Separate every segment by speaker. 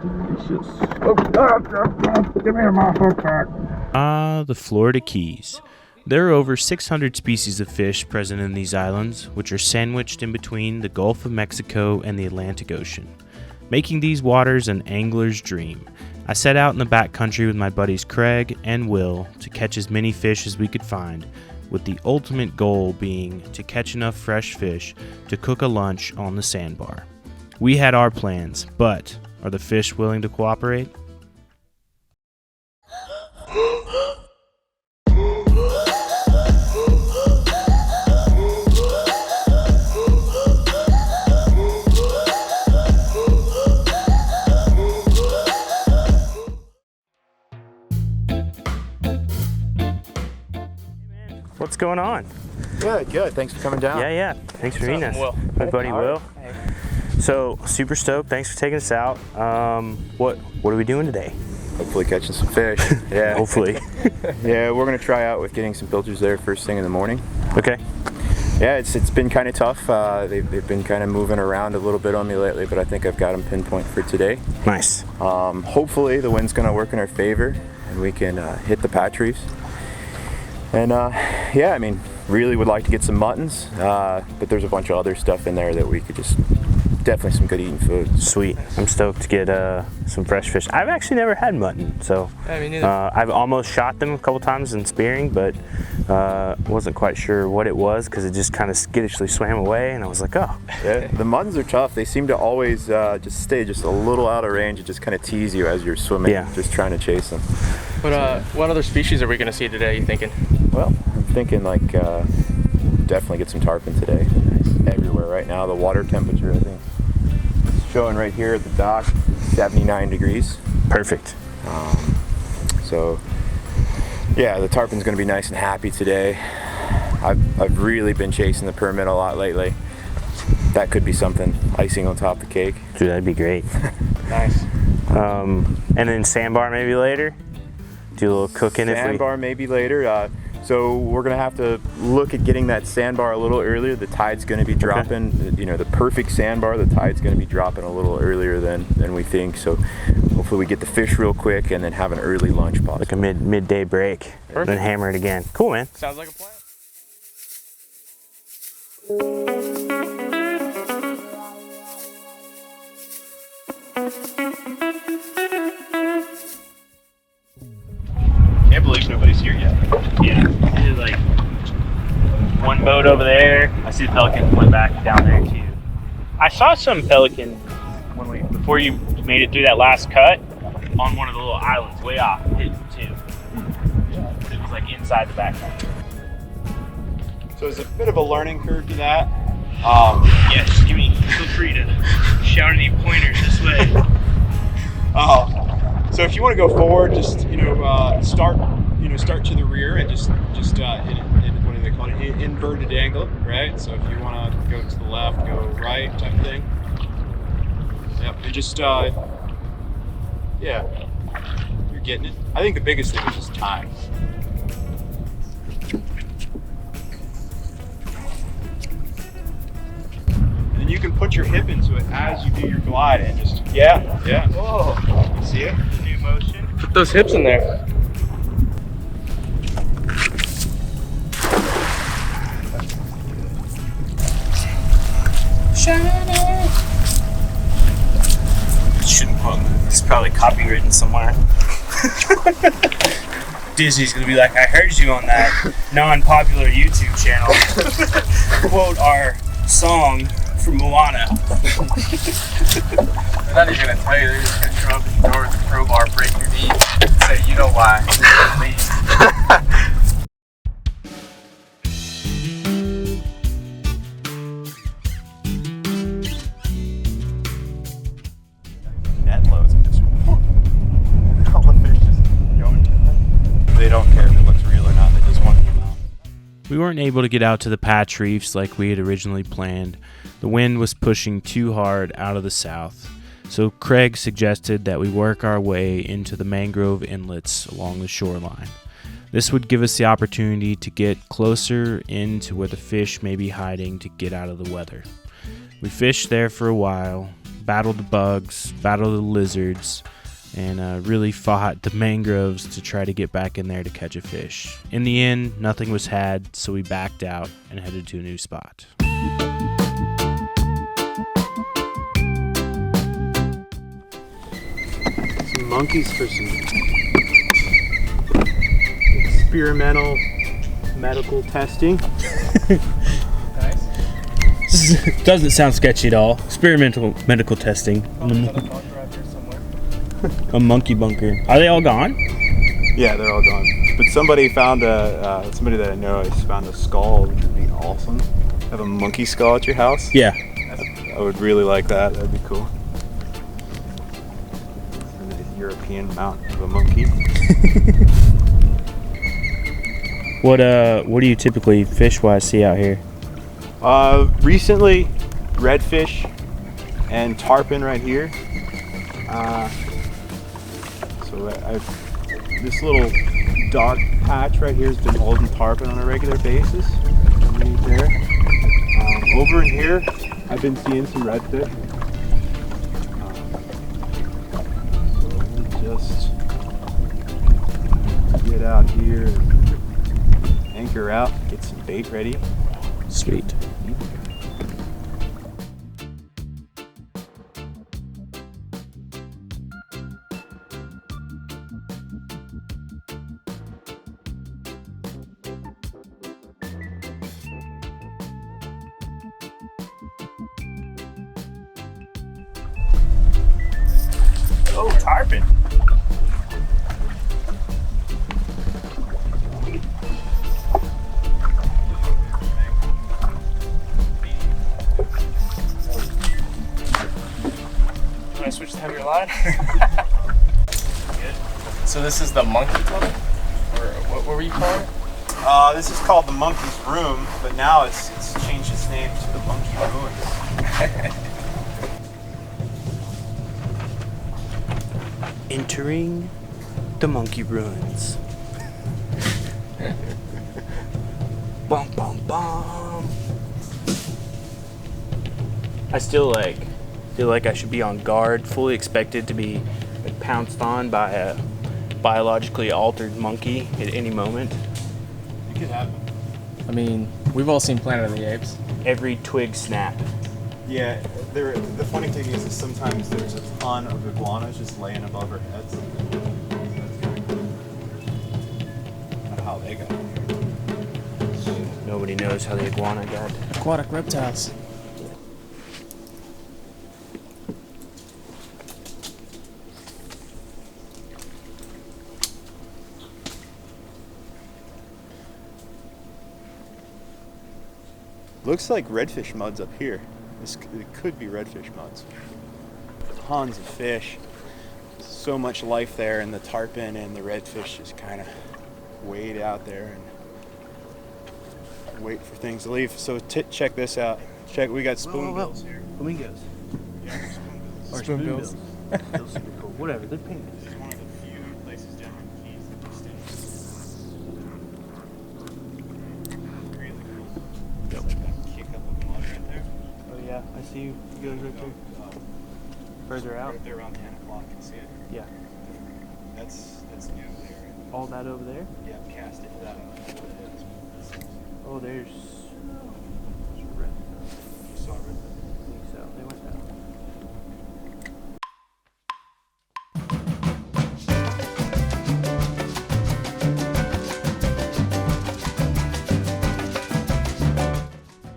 Speaker 1: Give me my hook back.
Speaker 2: The Florida Keys. There are over 600 species of fish present in these islands, which are sandwiched in between the Gulf of Mexico and the Atlantic Ocean, making these waters an angler's dream. I set out in the backcountry with my buddies Craig and Will to catch as many fish as we could find, with the ultimate goal being to catch enough fresh fish to cook a lunch on the Sandbar. We had our plans, but are the fish willing to cooperate? What's going on?
Speaker 3: Good. Thanks for coming down.
Speaker 2: Yeah. Thanks for meeting us.
Speaker 4: Will.
Speaker 2: My buddy Will. So, super stoked. Thanks for taking us out. What are we doing today?
Speaker 3: Hopefully catching some fish. Yeah.
Speaker 2: Hopefully.
Speaker 3: Yeah, we're gonna try out with getting some filters there first thing in the morning.
Speaker 2: Okay.
Speaker 3: Yeah, it's been kind of tough. They've been kind of moving around a little bit on me lately, but I think I've got them pinpoint for today.
Speaker 2: Nice.
Speaker 3: Hopefully the wind's gonna work in our favor and we can hit the patch reefs. And yeah, I mean, really would like to get some muttons, but there's a bunch of other stuff in there that we could just, definitely some good eating food.
Speaker 2: Sweet. I'm stoked to get some fresh fish. I've actually never had mutton, so
Speaker 4: Yeah, me neither.
Speaker 2: I've almost shot them a couple times in spearing, but wasn't quite sure what it was because it just kind of skittishly swam away, and I was like, oh.
Speaker 3: Yeah, the muttons are tough. They seem to always just stay just a little out of range and just kind of tease you as you're swimming, just trying to chase them.
Speaker 4: But what other species are we going to see today, you thinking?
Speaker 3: Well, I'm thinking like definitely get some tarpon today. Everywhere right now. The water temperature, I think, is showing right here at the dock, 79 degrees.
Speaker 2: Perfect.
Speaker 3: So yeah, the tarpon's going to be nice and happy today. I've really been chasing the permit a lot lately. That could be something, icing on top of the cake.
Speaker 2: Dude, that'd be great.
Speaker 4: Nice.
Speaker 2: And then Sandbar maybe later? Do a little cooking
Speaker 3: Sandbar maybe later. So we're gonna have to look at getting that sandbar a little earlier. The tide's gonna be dropping. Okay. You know, the perfect sandbar, the tide's gonna be dropping a little earlier than we think. So hopefully we get the fish real quick and then have an early lunch possible.
Speaker 2: Like a midday break.
Speaker 4: Perfect.
Speaker 2: Then hammer it again. Cool, man.
Speaker 4: Sounds like a plan.
Speaker 2: Can't believe nobody's here yet. Yeah, there's like one boat over there. I see the pelican went back down there too. I saw some pelican before you made it through that last cut on one of the little islands way off hidden too. It was like inside the backcountry.
Speaker 5: So there's a bit of a learning curve to that.
Speaker 2: Yeah, just feel free to shout any pointers this way.
Speaker 5: So if you want to go forward, just start to the rear and just hit it, what do they call it? Inverted angle, right? So if you want to go to the left, go right, type of thing. Yep, and just yeah, you're getting it. I think the biggest thing is just time. And then you can put your hip into it as you do your glide and just yeah. Whoa, you see it?
Speaker 2: New motion.
Speaker 4: Put those hips in there.
Speaker 2: Shouldn't quote. It's probably copywritten somewhere. Disney's gonna be like, I heard you on that non-popular YouTube channel quote our song from Moana.
Speaker 4: They're not even going to tell you. They're just going to show up at the door with a crowbar, break your knee, and say, you know why.
Speaker 3: Net loads and just all the fish just going. They don't care if it looks real or not. They just want to come out.
Speaker 2: We weren't able to get out to the patch reefs like we had originally planned. The wind was pushing too hard out of the south, so Craig suggested that we work our way into the mangrove inlets along the shoreline. This would give us the opportunity to get closer into where the fish may be hiding to get out of the weather. We fished there for a while, battled the bugs, battled the lizards, and really fought the mangroves to try to get back in there to catch a fish. In the end, nothing was had, so we backed out and headed to a new spot.
Speaker 5: Some monkeys for some experimental medical testing.
Speaker 2: Doesn't sound sketchy at all. Experimental medical testing. A monkey bunker. Are they all gone?
Speaker 5: Yeah, they're all gone. But somebody found somebody that I know has found a skull, which would be awesome. Have a monkey skull at your house?
Speaker 2: Yeah.
Speaker 5: I would really like that. That'd be cool. And the European mount of a monkey.
Speaker 2: What do you typically fish-wise see out here?
Speaker 5: Recently, redfish and tarpon right here. So this little dark patch right here has been holding tarpon on a regular basis. Underneath there. Over in here, I've been seeing some redfish. So we'll just get out here, and anchor out, get some bait ready.
Speaker 2: Sweet.
Speaker 3: Oh, tarpon.
Speaker 4: Can I switch to heavier line? Good. So this is the monkey tunnel? Or what were you calling it?
Speaker 5: This is called the Monkey's Room, but now it's changed its name to the Monkey Ruins.
Speaker 2: Entering the monkey ruins. Bum bum bum. I still feel like I should be on guard, fully expected to be pounced on by a biologically altered monkey at any moment.
Speaker 5: It could happen.
Speaker 6: I mean, we've all seen Planet of the Apes.
Speaker 2: Every twig snap.
Speaker 5: Yeah, the funny thing is that sometimes there's a ton of iguanas just laying above our heads. So that's kind of cool. I don't know how they got here.
Speaker 2: Nobody knows how the iguana got.
Speaker 6: Aquatic reptiles.
Speaker 5: Looks like redfish mud's up here. It could be redfish muds. Tons of fish. So much life there, and the tarpon and the redfish just kind of wade out there and wait for things to leave. So check this out. We got spoonbills here.
Speaker 2: Flamingos.
Speaker 5: Yeah, spoonbills.
Speaker 2: Or
Speaker 6: Spoonbills.
Speaker 2: Those are cool. Whatever, they're pink.
Speaker 5: This is one of the few places down on the Keys that just really cool.
Speaker 2: Yep.
Speaker 5: Like that kick up of mud right there.
Speaker 2: Oh yeah, I see you. You guys right there. Further out.
Speaker 5: Right there around 10 o'clock. You see it?
Speaker 2: Yeah.
Speaker 5: That's new there.
Speaker 2: All that over there.
Speaker 5: Yeah, cast it to that one.
Speaker 2: Oh, there's. Red.
Speaker 5: You saw it right
Speaker 2: I think so. They went down.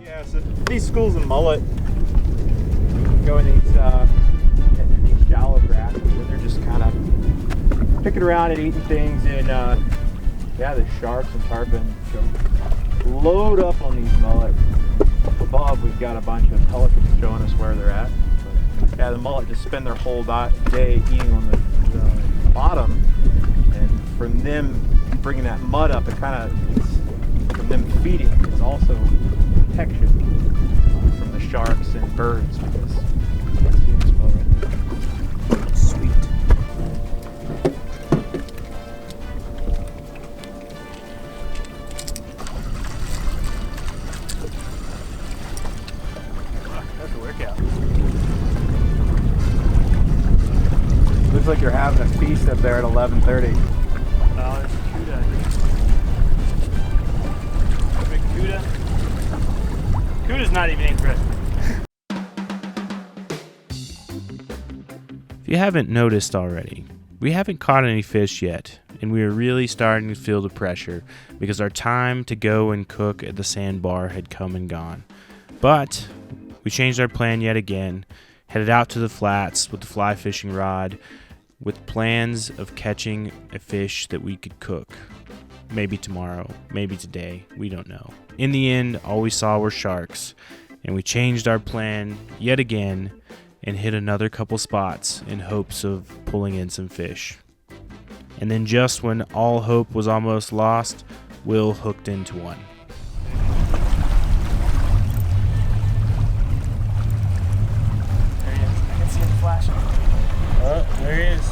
Speaker 5: there. Yeah, so these schools of mullet go in these shallow grasses where they're just kind of picking around and eating things, and yeah, the sharks and tarpon load up on these mullet. Above, we've got a bunch of pelicans showing us where they're at. But, yeah, the mullet just spend their whole day eating on the bottom, and from them bringing that mud up, it kind of, from them feeding, it's also protection from the sharks and birds, because see this mud right there.
Speaker 2: Sweet.
Speaker 5: That's a workout. Looks like you're having a feast up there at 11:30.
Speaker 2: Oh, there's cuda. Big cuda. Cuda's not even interesting. If you haven't noticed already, we haven't caught any fish yet, and we are really starting to feel the pressure because our time to go and cook at the Sandbar had come and gone. But we changed our plan yet again, headed out to the flats with the fly fishing rod, with plans of catching a fish that we could cook. Maybe tomorrow, maybe today, we don't know. In the end, all we saw were sharks, and we changed our plan yet again and hit another couple spots in hopes of pulling in some fish. And then just when all hope was almost lost, Will hooked into one.
Speaker 6: There he is. I can see him flashing.
Speaker 2: Oh, there he is.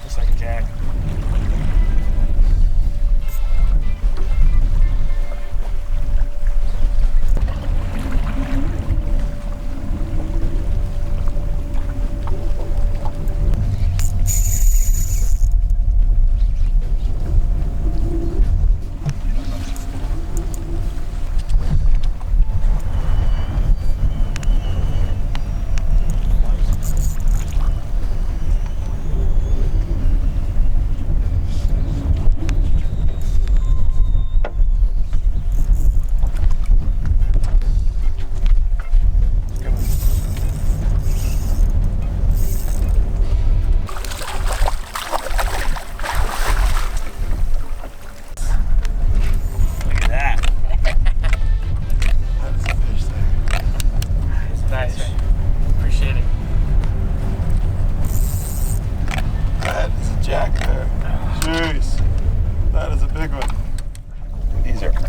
Speaker 2: Just like a jack.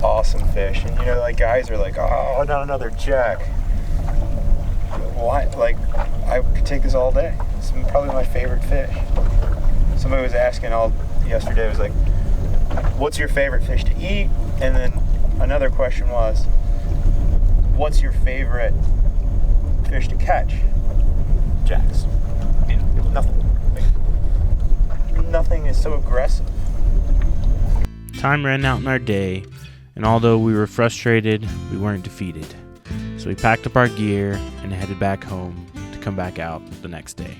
Speaker 3: Awesome fish, and you know, like guys are like, oh, not another jack. Why? Like, I could take this all day. It's probably my favorite fish. Somebody was asking yesterday, was like, what's your favorite fish to eat? And then another question was, what's your favorite fish to catch? Jacks. Yeah, nothing is so aggressive.
Speaker 2: Time ran out in our day, and although we were frustrated, we weren't defeated. So we packed up our gear and headed back home to come back out the next day.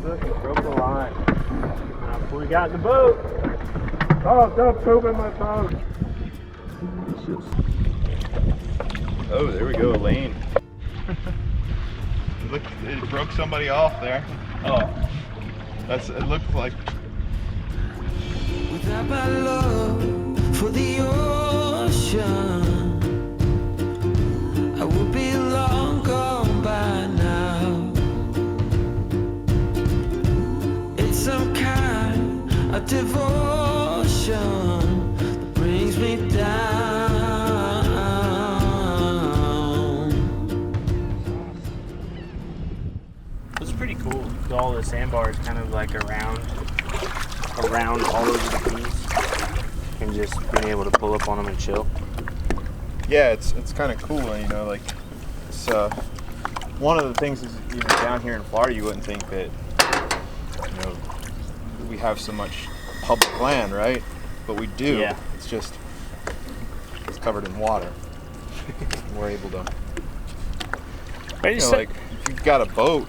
Speaker 5: Look, he broke the line. What we got in the boat?
Speaker 1: Oh, don't poop in my boat.
Speaker 3: Oh, there we go, Elaine. Look, it broke somebody off there. Oh, it looked like.
Speaker 7: Without my love for the ocean, I would be long gone by now. It's some kind of devotion that brings me down.
Speaker 2: It was pretty cool. All the sandbars kind of like around all over the keys, and just being able to pull up on them and chill.
Speaker 3: Yeah, it's kind of cool, you know, like it's one of the things is, you know, down here in Florida you wouldn't think that, you know, we have so much public land, right? But we do.
Speaker 2: Yeah.
Speaker 3: It's covered in water. We're able to, you know, like if you've got a boat,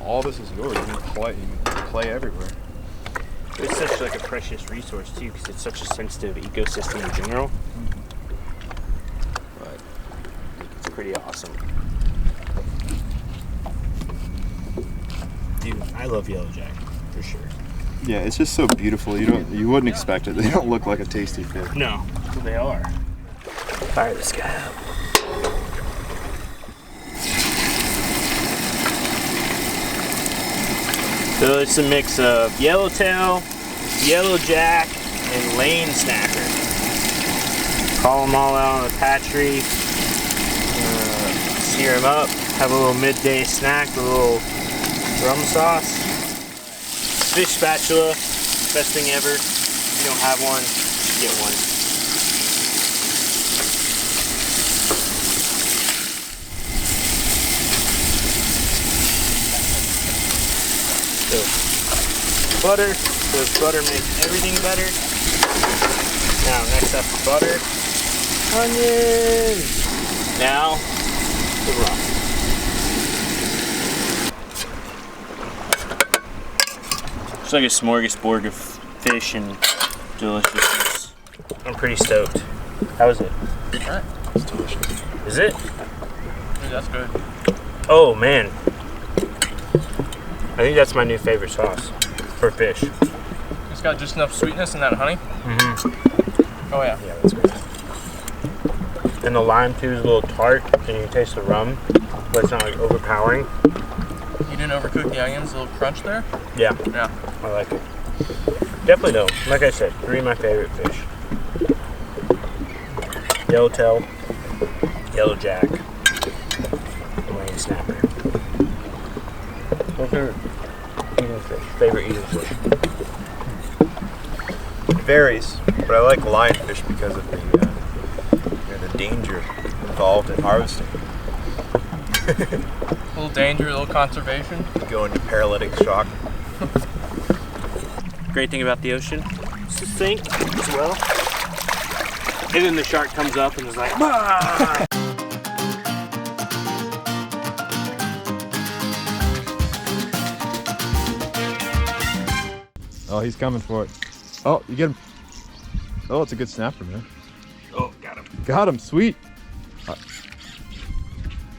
Speaker 3: all this is yours. You can play everywhere.
Speaker 2: It's such like a precious resource too, because it's such a sensitive ecosystem in general. But it's pretty awesome. Dude, I love yellowjack for sure.
Speaker 3: Yeah, it's just so beautiful. You wouldn't expect it. They don't look like a tasty fish.
Speaker 2: No, they are. Fire this guy up. So it's a mix of yellowtail, yellowjack, and lane snapper. Call them all out on the hatchery. Sear them up. Have a little midday snack with a little rum sauce. Fish spatula, best thing ever. If you don't have one, get one. So, butter, because butter makes everything better. Now, next up is butter. Onions! Now, the rum. It's like a smorgasbord of fish and deliciousness. I'm pretty stoked. How is it?
Speaker 6: Alright.
Speaker 3: It's delicious.
Speaker 2: Is it?
Speaker 6: Dude, that's good.
Speaker 2: Oh man. I think that's my new favorite sauce for fish.
Speaker 6: It's got just enough sweetness in that honey.
Speaker 2: Mm-hmm.
Speaker 6: Oh yeah.
Speaker 2: Yeah, that's good. And the lime too is a little tart, and you can taste the rum, but it's not like overpowering.
Speaker 6: You didn't overcook the onions, a little crunch there?
Speaker 2: Yeah,
Speaker 6: Yeah.
Speaker 2: I like it. Definitely though, like I said, 3 of my favorite fish. Yellowtail, yellowjack, and lane snapper. What's your eating fish? Favorite eating fish?
Speaker 5: It varies, but I like lionfish because of the danger involved in harvesting.
Speaker 6: A little danger, a little conservation.
Speaker 5: You go into paralytic shock.
Speaker 2: Great thing about the ocean, it's a sink as well. And then the shark comes up and is like, bah!
Speaker 5: Oh, he's coming for it. Oh, you get him. Oh, it's a good snapper, man.
Speaker 2: Oh, got him.
Speaker 5: Got him, sweet.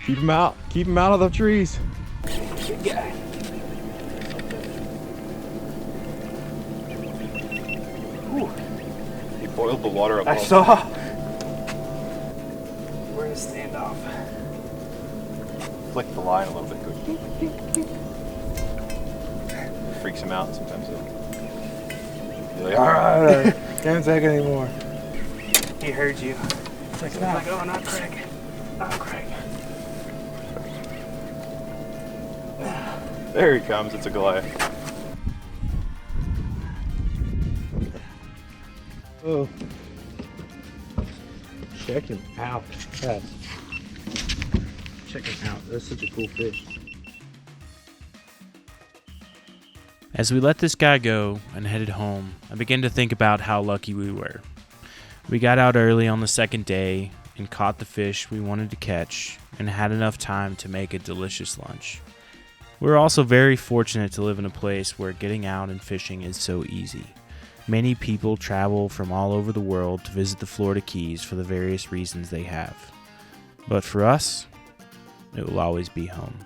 Speaker 5: Keep him out. Keep him out of the trees.
Speaker 2: Good guy.
Speaker 5: He boiled the water up.
Speaker 2: I saw. We're gonna stand off.
Speaker 5: Flick the line a little bit. Freaks him out sometimes. You're like, all right, can't take it anymore.
Speaker 2: He heard you. It's like, oh, not Craig. Not Craig.
Speaker 5: There he comes. It's a Goliath.
Speaker 1: Oh. Check him out. Yes. Check him out. That's such a cool fish.
Speaker 2: As we let this guy go and headed home, I began to think about how lucky we were. We got out early on the second day and caught the fish we wanted to catch and had enough time to make a delicious lunch. We're also very fortunate to live in a place where getting out and fishing is so easy. Many people travel from all over the world to visit the Florida Keys for the various reasons they have. But for us, it will always be home.